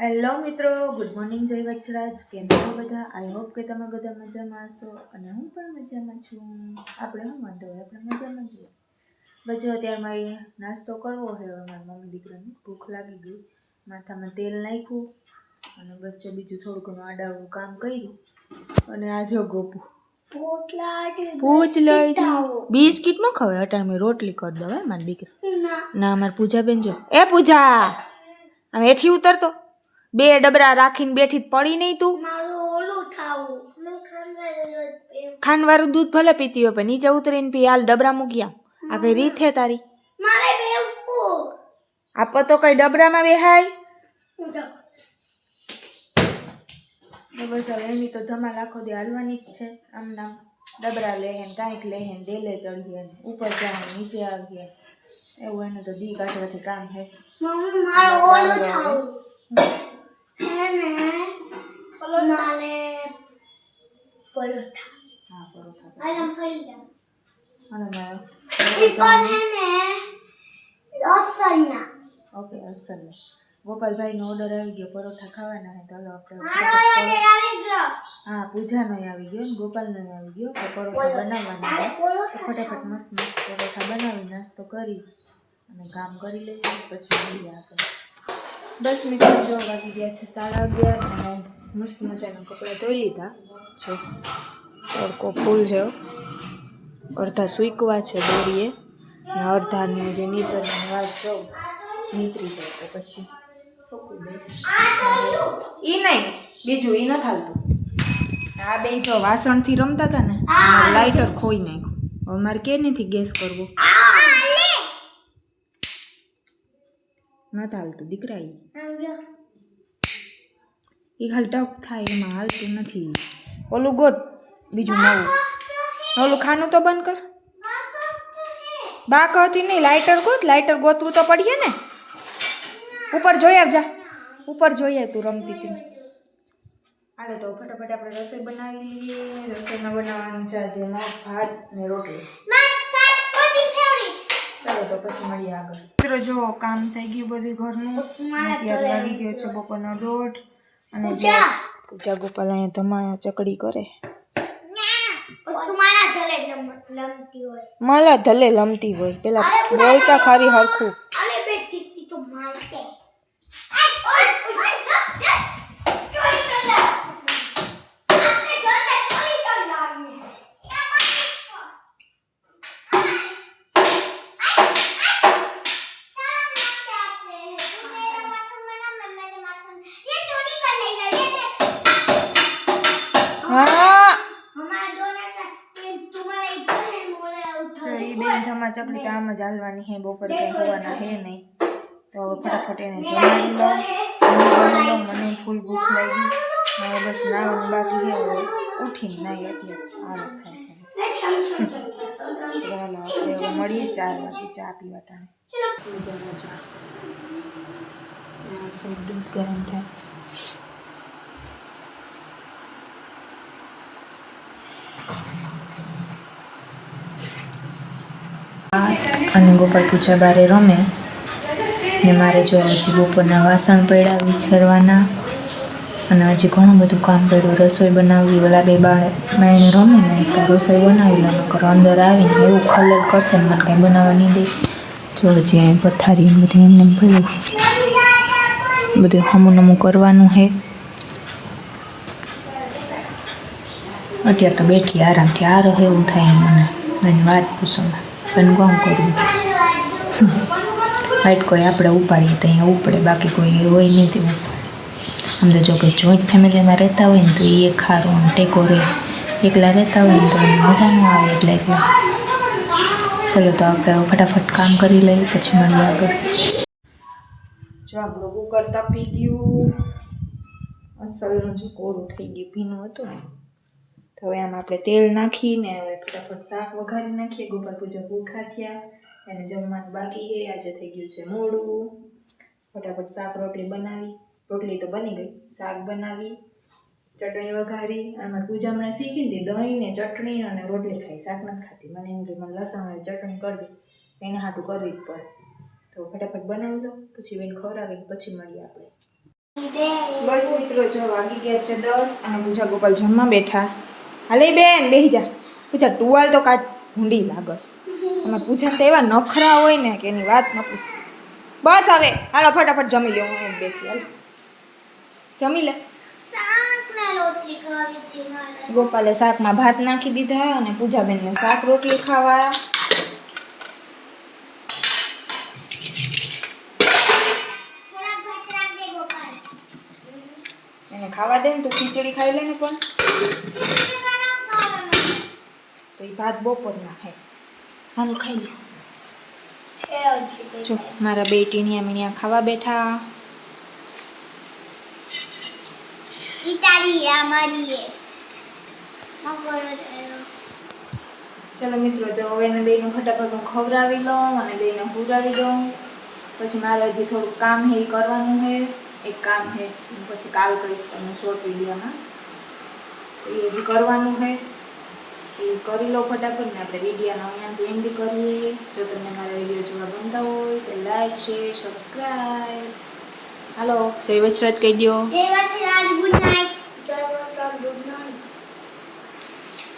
Hello મિત્રો, good morning, જય વચરાજ. કેમ છો બધા? આઈ હોપ કે તમે બધા મજામાં હશો અને હું પણ મજામાં છું. આપણે શું વાંધો હોય, આપણે મજામાં છીએ. બસ અત્યારમાં એ નાસ્તો કરવો છે. મારા મમ્મી દીકરાને ભૂખ લાગી ગઈ, માથામાં તેલ નાખ્યું અને બસ જો બીજું થોડું ઘણું આડાવડું કામ કર્યું. અને આ જો ગોપુ બિસ્કિટ ન ખવાય, અટાણે મેં રોટલી કરી દો. હે મારી દીકરી ના, મારી પૂજાબેન જો, એ પૂજા આમ હેઠી ઉતરતો. બે ડબરા રાખીને બેઠી પડી નહીં તું. ખાંડવાળું દૂધ ભલે પીતી હોય પણ નીચે ઉતરીને પી. હાલ ડબરા મૂક્યા. આ કઈ રીત હે તારી? આપો તો કઈ ડબરામાં બેહાય. બસ હવે એની તો ધમાલ આખો દી હાલવાની જ છે. આમ નામ ડબરા લેહેન કાંઈક લેહેન ડેલે ચડીએ ઉપર જાય નીચે આવીએ, એવું એનું તો દી કાઢવાથી કામ છે. ઓકે, અસલ ગોપાલભાઈ નો ઓર્ડર આવી ગયો, પરોઠા ખાવાના છે. ચાલો આપણે હા, પૂજાનો આવી ગયો ને ગોપાલનો આવી ગયો. તો પરોઠા બનાવવાના ફટાફટ મસ્ત મસ્ત પરોઠા બનાવી નાસ્તો કરી અને કામ કરી લઈએ, પછી મળીએ આપણે. બસ મિત્રો, જો વાગી ગયા છે 11:30 અને મસ્ત મજાના કપડાં ધોઈ લીધા. જો તડકો ફૂલ છે, અડધા સૂકવા છે દોરીએ અને અડધાની જે નીતરની વાત જોઉં નીતરી જાય તો પછી ઈ નહીં, બીજું ઈ નથી હાલતું. આ બે જો વાસણથી રમતા હતા ને, લાઇટર ખોઈ નાખ્યું. હવે મારે કે નથી ગેસ કરવો, નથી હાલતું દીકરા. એ ખાલી ટક થાય એમાં હાલતું નથી. ઓલું ગોત બીજું નવું. ઓલું ખાનું તો બંધ કર. બાક હતી નહીં, લાઇટર ગોત. લાઇટર ગોતવું તો પડીએ ને. ઉપર જોઈ આવજા, ઉપર જોઈ આવ. તું રમતી હતી. હાલે તો ફટાફટ આપણે રસોઈ બનાવી લઈએ. રસોઈમાં બનાવવાનું છે આજે મગ, ભાત ને રોટલી. ચાલો તો પછી મળીએ આગળ. મિત્રો જો કામ થઈ ગયું બધું ઘરનું. અત્યારે વાગી ગયો છે બપોરનો 1:30 અને પૂજા ગોપાલ અહીંયા ધમાયા ચકડી કરે. માલા ધલે લમતી હોય, પેલા બોલતા ખારી હરખું. ચકડી તો આમ જ હાલવાની હે, બપોરે કઈ હોવાના હે નહીં. તો હવે ફટાફટ એને જમાડી લઉં. મને ફૂલ ભૂખ લાગી. હવે બસ નાવાનું બાકી છે, ઉઠીને નાઈ અત્યારે આરામ થાય. આપણે હવે મળીએ 4 વાગે ચા પીવા ટાણે. દૂધ ગરમ થાય. અને ગોપાલ પૂજા બારે રમે ને મારે જો હજી બપોરના વાસણ પડ્યા વિછરવાના અને હજી ઘણું બધું કામ પડ્યું. રસોઈ બનાવવી. ઓલા બે બાળને રમે ને તો રસોઈ બનાવી લો, નકર અંદર આવીને એવું ખલેલ કરશે ને મને કાંઈ બનાવવા નહીં દે. જો હજી અહીં પથારી બધું એમને ભરી બધું હમું નમું કરવાનું છે. અત્યારે તો બેઠી આરામથી. આ રહે એવું થાય મને એની વાત પૂછોમાં. પણ કોણ કરવું, હાઈટ કોઈ આપણે ઉપાડીએ તો અહીંયા ઉપડે, બાકી કોઈ હોય નહીં તેવું. આમ તો જો કે જોઈન્ટ ફેમિલીમાં રહેતા હોય ને તો એ ખારો આમ ટેકો રહે. એકલા રહેતા હોય ને તો મજા ન આવે એકલા. ચલો તો આપણે ફટાફટ કામ કરી લઈએ, પછી મળીએ આગળ. જો આપણું કુકર તપી ગયું. અસલનું જો કોરું થઈ ગયું, ભીનું હતું. તો હવે આમ આપણે તેલ નાખીને હવે ફટાફટ શાક વઘારી નાખીએ. ગોપાલ પૂજા ભૂખા થયા, એને જમવાનું બાકી છે. આજે થઈ ગયું છે મોડું. ફટાફટ શાક રોટલી બનાવી. રોટલી તો બની ગઈ, શાક બનાવી, ચટણી વઘારી. આમાં પૂજા હમણાં શીખી હતી દહીં ને ચટણી અને રોટલી ખાઈ, શાક નથી ખાતી. મને એમ કે મને લસણ વાળી ચટણી કરી દે, એને હાટું કરવી જ પડે. તો ફટાફટ બનાવી લો, પછી એને ખવડાવીને પછી મળીએ આપણે. બસ મિત્રો જો વાગી ગયા છે 10 અને પૂજા ગોપાલ જમવા બેઠા. હાલે બેન બેહી જા. પૂજા ટુવાલ તો કાઢ ભૂંડી લાગસ. અને પૂજા તો એવા નખરા હોય ને કે એની વાત ન પૂછ. બસ હવે હાલો ફટાફટ જમી લે હું બેઠી હાલ. જમી લે. ગોપાલે શાકમાં ભાત નાખી દીધા અને પૂજાબેનને શાક રોટલી ખાવા. એને ખાવા દે ને તો ખીચડી ખાઈ લે ને પણ તો એ ભાત બપોરના હે હાલો ખાઈ લે. જો મારા બે ટીણિયા મીણિયા ખાવા બેઠા. ચલો મિત્રો તો હવે એને બેને ફટાફટ હું ખવડાવી લઉં અને બેને હુરાવી દઉં. પછી મારે હજી થોડુંક કામ હે એ કરવાનું છે. એક કામ છે પછી કાલ કરીશ તમને શોર્ટ વિડીયોમાં. તો એ હજી કરવાનું છે એ કરી લો ફટાફટ ને આપણે વિડીયોનો અહીંયા જ એન્ડ કરીએ. જો તમને મારા વિડીયો જોવા ગમતા હોય તો લાઈક શેર સબસ્ક્રાઈબ. હાલો જય વચરાજ કહી દો.